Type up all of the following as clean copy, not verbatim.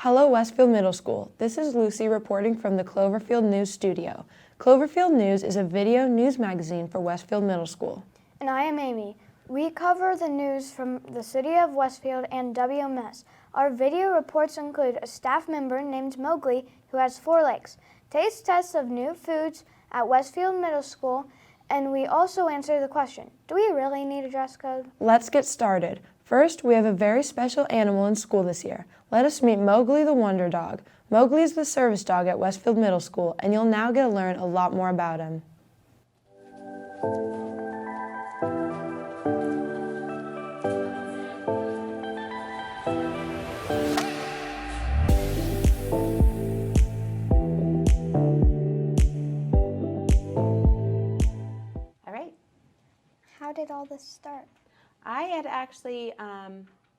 Hello, Westfield Middle School. This is Lucy reporting from the Cloverfield News studio. Cloverfield News is a video news magazine for Westfield Middle School. And I am Amy. We cover the news from the city of Westfield and WMS. Our video reports include a staff member named Mowgli who has 4 legs, taste tests of new foods at Westfield Middle School, and we also answer the question, do we really need a dress code? Let's get started. First, we have a very special animal in school this year. Let us meet Mowgli the Wonder Dog. Mowgli is the service dog at Westfield Middle School, and you'll now get to learn a lot more about him. All right. How did all this start? I had actually,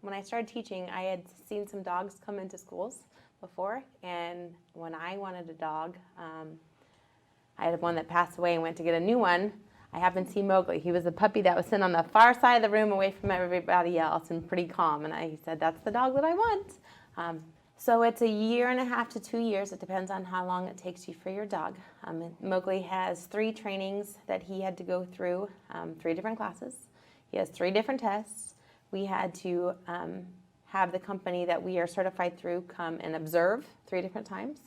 when I started teaching, I had seen some dogs come into schools before, and when I wanted a dog, I had one that passed away and went to get a new one. I happened to see Mowgli. He was a puppy that was sitting on the far side of the room away from everybody else and pretty calm, and I said, that's the dog that I want. So it's 1.5 to 2 years. It depends on how long it takes you for your dog. Mowgli has 3 trainings that he had to go through, 3 different classes. He has 3 different tests. We had to have the company that we are certified through come and observe 3 different times.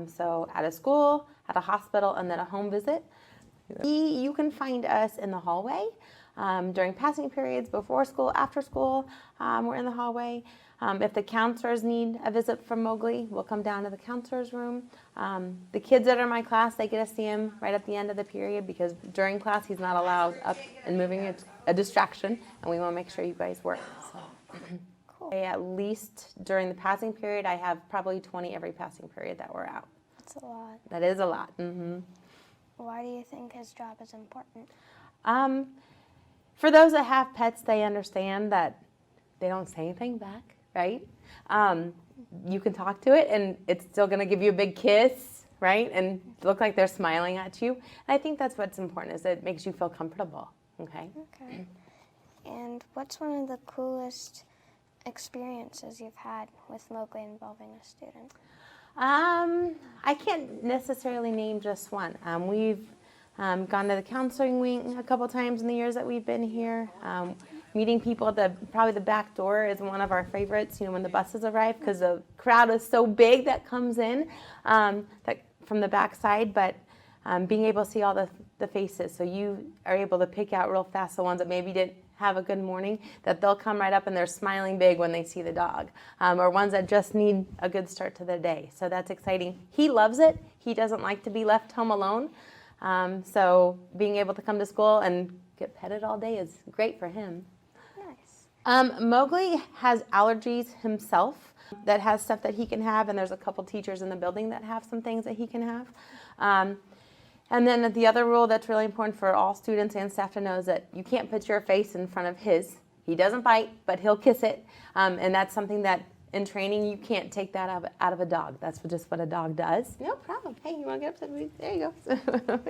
So at a school, at a hospital, and then a home visit. You can find us in the hallway during passing periods, before school, after school. We're in the hallway. If the counselors need a visit from Mowgli, we'll come down to the counselor's room. The kids that are in my class, they get to see him right at the end of the period because during class he's not allowed up and moving. It's a distraction, and we want to make sure you guys work. So. Cool. At least during the passing period, I have probably 20 every passing period that we're out. That's a lot. That is a lot. Mm-hmm. Why do you think his job is important? For those that have pets, they understand that they don't say anything back, right? You can talk to it, and it's still going to give you a big kiss, right? And look like they're smiling at you. And I think that's what's important, is it makes you feel comfortable, okay? Okay. And what's one of the coolest experiences you've had with Mowgli involving a student? I can't necessarily name just one. We've gone to the counseling wing a couple times in the years that we've been here. Meeting people at probably the back door is one of our favorites, when the buses arrive, because the crowd is so big that comes in from the back side, but being able to see all the faces, so you are able to pick out real fast the ones that maybe didn't have a good morning, that they'll come right up and they're smiling big when they see the dog, or ones that just need a good start to their day. So that's exciting. He loves it. He doesn't like to be left home alone. So being able to come to school and get petted all day is great for him. Nice. Mowgli has allergies himself that has stuff that he can have, and there's a couple teachers in the building that have some things that he can have. And then the other rule that's really important for all students and staff to know is that you can't put your face in front of his. He doesn't bite, but he'll kiss it. And that's something that in training you can't take that out of a dog. That's just what a dog does. No problem. Hey, you want to get upset with me? There you go.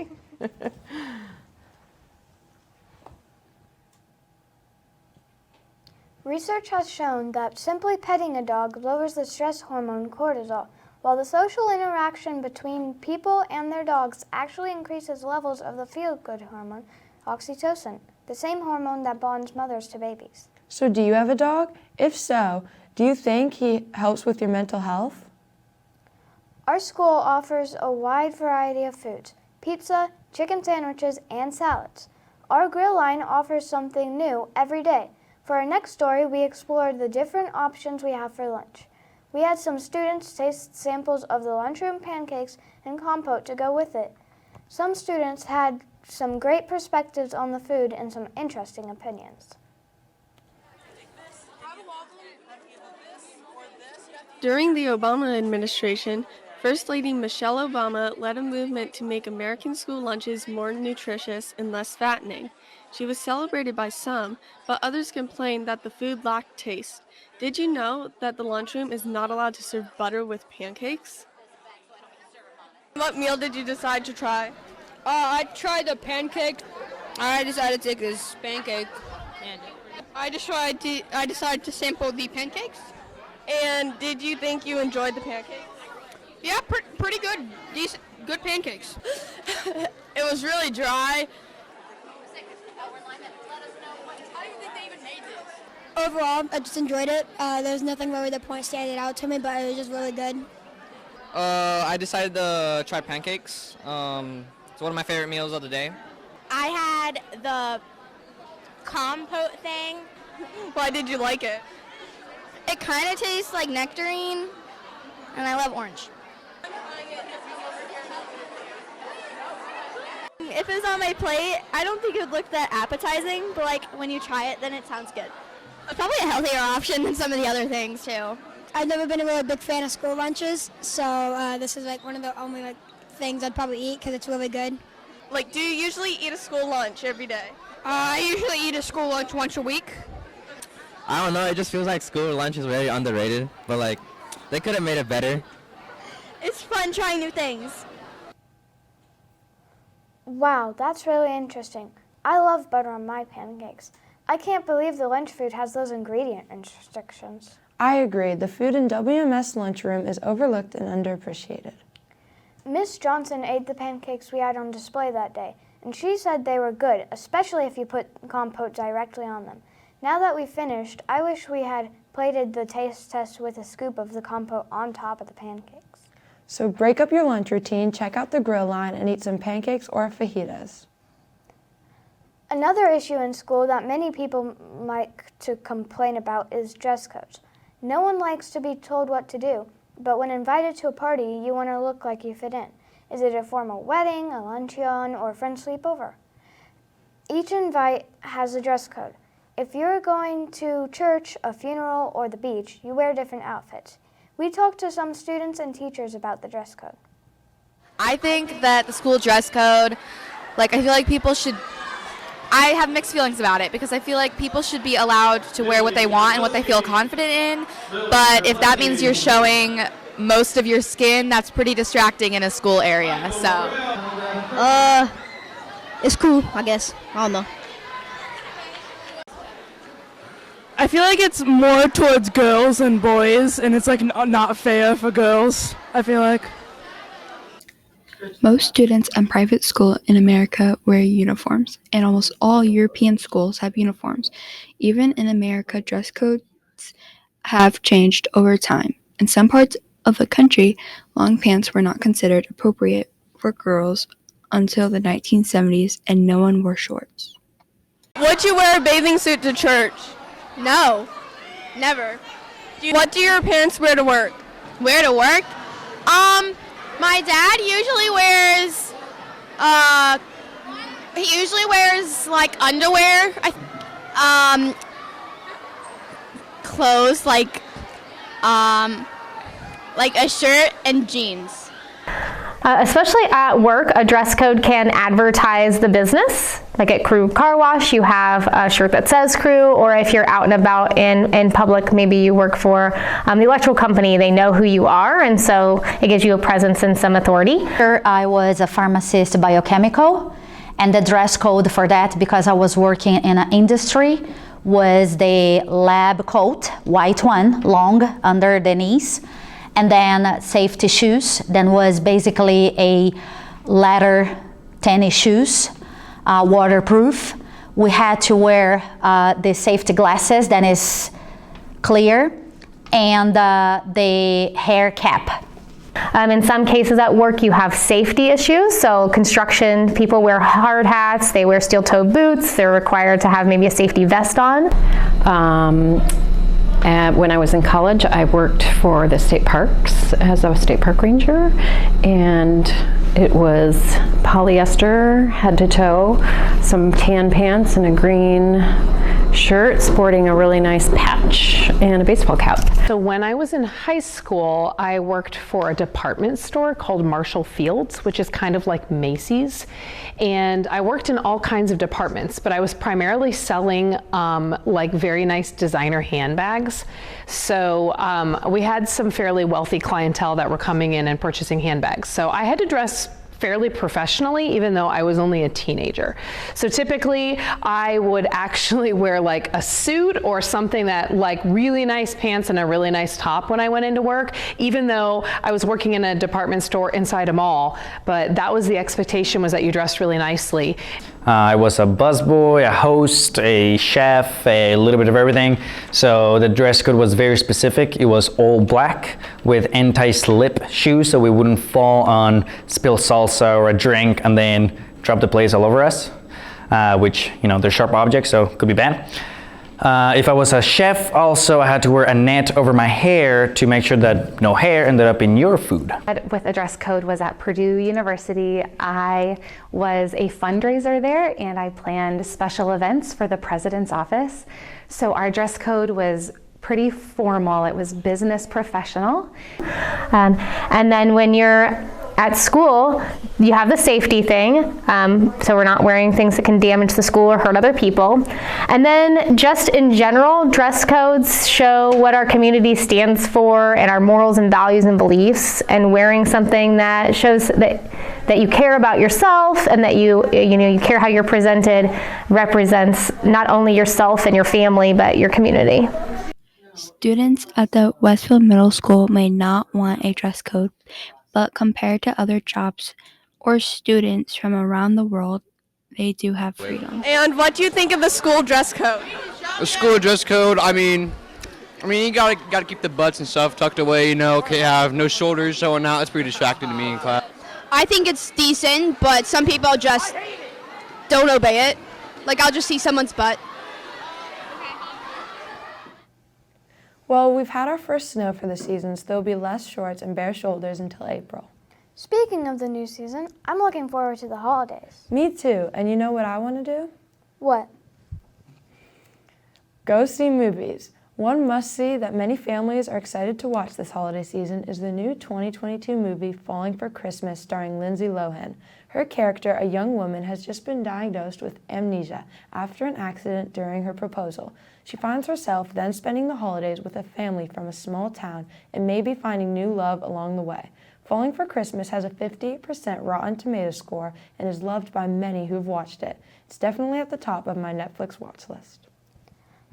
Research has shown that simply petting a dog lowers the stress hormone cortisol, while the social interaction between people and their dogs actually increases levels of the feel-good hormone, oxytocin, the same hormone that bonds mothers to babies. So do you have a dog? If so, do you think he helps with your mental health? Our school offers a wide variety of foods: pizza, chicken sandwiches, and salads. Our grill line offers something new every day. For our next story, we explored the different options we have for lunch. We had some students taste samples of the lunchroom pancakes and compote to go with it. Some students had some great perspectives on the food and some interesting opinions. During the Obama administration, First Lady Michelle Obama led a movement to make American school lunches more nutritious and less fattening. She was celebrated by some, but others complained that the food lacked taste. Did you know that the lunchroom is not allowed to serve butter with pancakes? What meal did you decide to try? I tried the pancake. I decided to take this pancake. And I decided to sample the pancakes. And did you think you enjoyed the pancakes? Yeah, pretty good. Decent, good pancakes. It was really dry. Overall, I just enjoyed it. There's nothing really that point standing out to me, but it was just really good. I decided to try pancakes. It's one of my favorite meals of the day. I had the compote thing. Why did you like it? It kind of tastes like nectarine, and I love orange. If it was on my plate, I don't think it would look that appetizing, but like when you try it, then it sounds good. It's probably a healthier option than some of the other things too. I've never been a really big fan of school lunches, so this is like one of the only things I'd probably eat because it's really good. Like, do you usually eat a school lunch every day? I usually eat a school lunch once a week. I don't know, it just feels like school lunch is very underrated, but like, they could have made it better. It's fun trying new things. Wow, that's really interesting. I love butter on my pancakes. I can't believe the lunch food has those ingredient restrictions. I agree. The food in WMS lunchroom is overlooked and underappreciated. Miss Johnson ate the pancakes we had on display that day, and she said they were good, especially if you put compote directly on them. Now that we've finished, I wish we had plated the taste test with a scoop of the compote on top of the pancakes. So break up your lunch routine, check out the grill line, and eat some pancakes or fajitas. Another issue in school that many people like to complain about is dress codes. No one likes to be told what to do, but when invited to a party, you want to look like you fit in. Is it a formal wedding, a luncheon, or a friend sleepover? Each invite has a dress code. If you're going to church, a funeral, or the beach, you wear different outfits. We talked to some students and teachers about the dress code. I think that the school dress code, I feel like people should, I have mixed feelings about it because I feel like people should be allowed to wear what they want and what they feel confident in, but if that means you're showing most of your skin, that's pretty distracting in a school area, so. It's cool, I guess. I don't know. I feel like it's more towards girls than boys, and it's not fair for girls, I feel like. Most students in private school in America wear uniforms, and almost all European schools have uniforms. Even in America, dress codes have changed over time. In some parts of the country, long pants were not considered appropriate for girls until the 1970s, and no one wore shorts. Would you wear a bathing suit to church? No, never. What do your parents wear to work? Where to work? My dad usually wears, underwear, clothes, like a shirt and jeans. Especially at work, a dress code can advertise the business. Like at Crew Car Wash, you have a shirt that says Crew, or if you're out and about in public, maybe you work for the electrical company, they know who you are, and so it gives you a presence and some authority. I was a pharmacist biochemical, and the dress code for that, because I was working in an industry, was the lab coat, white one, long under the knees, and then safety shoes. Then was basically a leather tennis shoes, waterproof. We had to wear the safety glasses that is clear, and the hair cap. In some cases at work, you have safety issues. So construction, people wear hard hats, they wear steel-toed boots, they're required to have maybe a safety vest on. When I was in college, I worked for the state parks as a state park ranger, and it was polyester head to toe, some tan pants and a green shirt sporting a really nice patch and a baseball cap. So when I was in high school, I worked for a department store called Marshall Field's, which is kind of like Macy's. And I worked in all kinds of departments, but I was primarily selling very nice designer handbags. So we had some fairly wealthy clientele that were coming in and purchasing handbags. So I had to dress fairly professionally, even though I was only a teenager. So typically I would actually wear like a suit or something that like really nice pants and a really nice top when I went into work, even though I was working in a department store inside a mall. But that was the expectation, was that you dressed really nicely. I was a busboy, a host, a chef, a little bit of everything. So the dress code was very specific. It was all black with anti-slip shoes so we wouldn't fall on spilled salsa or a drink and then drop the place all over us, which, you know, they're sharp objects, so could be bad. If I was a chef, also I had to wear a net over my hair to make sure that no hair ended up in your food. With a dress code was at Purdue University. I was a fundraiser there and I planned special events for the president's office. So our dress code was pretty formal. It was business professional. And then when you're at school, you have the safety thing, so we're not wearing things that can damage the school or hurt other people. And then just in general, dress codes show what our community stands for and our morals and values and beliefs, and wearing something that shows that you care about yourself and that you care how you're presented represents not only yourself and your family, but your community. Students at the Westfield Middle School may not want a dress code, but compared to other jobs or students from around the world, they do have freedom. And what do you think of the school dress code? The school dress code, I mean, you gotta keep the butts and stuff tucked away, you know, have no shoulders showing out. It's pretty distracting to me in class. I think it's decent, but some people just don't obey it. Like, I'll just see someone's butt. Well, we've had our first snow for the season, so there'll be less shorts and bare shoulders until April. Speaking of the new season, I'm looking forward to the holidays. Me too, and you know what I want to do? What? Go see movies. One must-see that many families are excited to watch this holiday season is the new 2022 movie Falling for Christmas starring Lindsay Lohan. Her character, a young woman, has just been diagnosed with amnesia after an accident during her proposal. She finds herself then spending the holidays with a family from a small town and maybe finding new love along the way. Falling for Christmas has a 50% Rotten Tomatoes score and is loved by many who've watched it. It's definitely at the top of my Netflix watch list.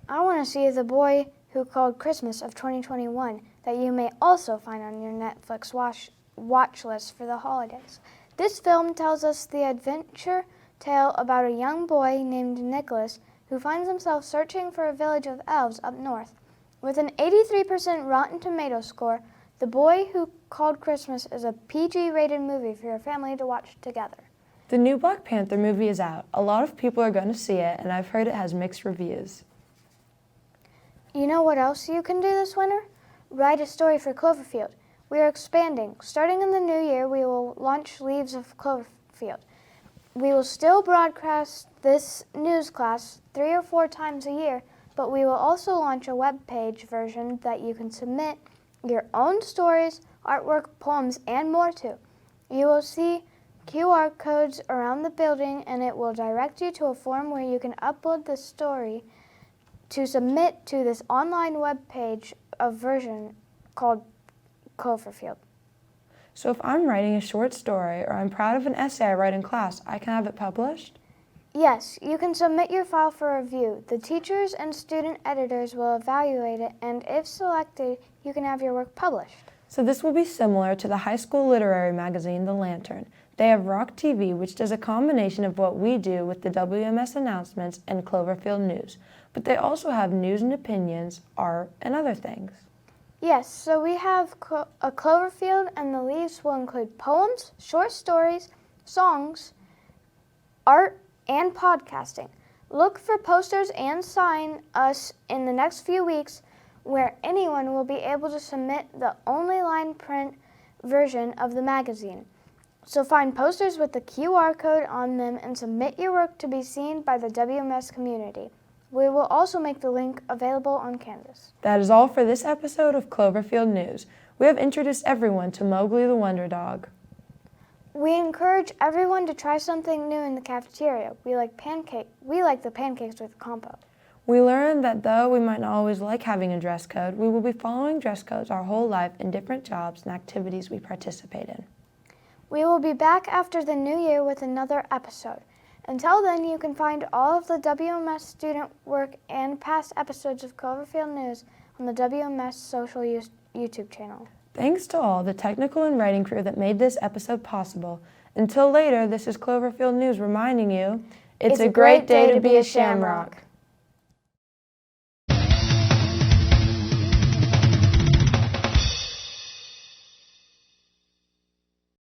I want to see The Boy Who Called Christmas of 2021 that you may also find on your Netflix watch list for the holidays. This film tells us the adventure tale about a young boy named Nicholas who finds himself searching for a village of elves up north. With an 83% Rotten Tomatoes score, The Boy Who Called Christmas is a PG-rated movie for your family to watch together. The new Black Panther movie is out. A lot of people are going to see it, and I've heard it has mixed reviews. You know what else you can do this winter? Write a story for Cloverfield. We are expanding. Starting in the new year, we will launch Leaves of Cloverfield. We will still broadcast this news class 3 or 4 times a year, but we will also launch a web page version that you can submit your own stories, artwork, poems, and more to. You will see QR codes around the building, and it will direct you to a form where you can upload the story to submit to this online web page, a version called Cloverfield. So if I'm writing a short story or I'm proud of an essay I write in class, I can have it published? Yes, you can submit your file for review. The teachers and student editors will evaluate it, and if selected, you can have your work published. So this will be similar to the high school literary magazine, The Lantern. They have Rock TV, which does a combination of what we do with the WMS announcements and Cloverfield News. But they also have news and opinions, art, and other things. Yes, so we have a Cloverfield, and the Leaves will include poems, short stories, songs, art, and podcasting. Look for posters and sign us in the next few weeks where anyone will be able to submit the only line print version of the magazine. So find posters with the QR code on them and submit your work to be seen by the WMS community. We will also make the link available on Canvas. That is all for this episode of Cloverfield News. We have introduced everyone to Mowgli the Wonder Dog. We encourage everyone to try something new in the cafeteria. We like the pancakes with compote. We learned that though we might not always like having a dress code, we will be following dress codes our whole life in different jobs and activities we participate in. We will be back after the new year with another episode. Until then, you can find all of the WMS student work and past episodes of Cloverfield News on the WMS social YouTube channel. Thanks to all the technical and writing crew that made this episode possible. Until later, this is Cloverfield News reminding you, it's a great day to be a Shamrock.